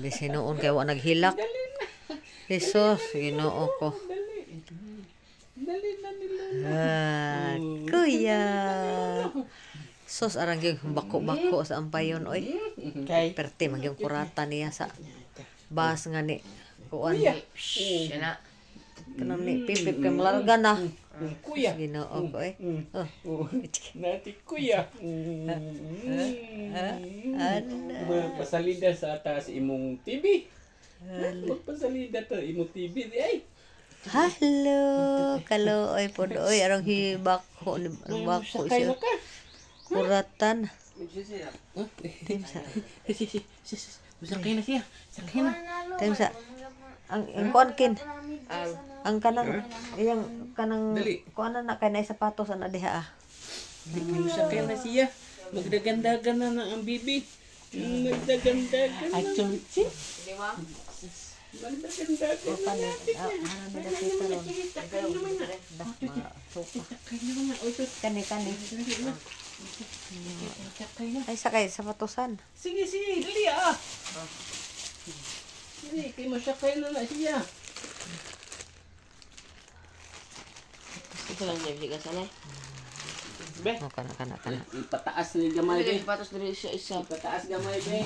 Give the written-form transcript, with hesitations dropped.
Di sinuon kay wa naghilak. Jesus, Ginoo ko. Dali na nila. Kuya. Sos arang yung bako-bako sa ampayon oy. Kay Perte man yung kurata niya sa bas nga ni kuan. Kana. Kanang ni pipip kay malarga na. kuya. Ginoo ko eh. Nati kuya. Magpasalida sa atas imong TV. Magpasalida to imong TV di ay. Hello, kaloy pod oy arang hibako ni bako siya. Kuratan. Timsa. Sakay na siya. Sakay na. Timsa. Ang kuankin. Ang kanang iyang kanang kuan na kanay sapatos ana diha ah. Sakay na siya. Magdagandagan na ang bibi. Magdagandagan na. Actually, si? Magdagandagan na. Kani. Ay sakay sapatosan. Sige, dali ah. Sige, kay masakay na siya. Ito lang niya ka sanay. Be. Kana. Ipataas ni gamay be. Patos diri siya isa. Ipataas gamay be.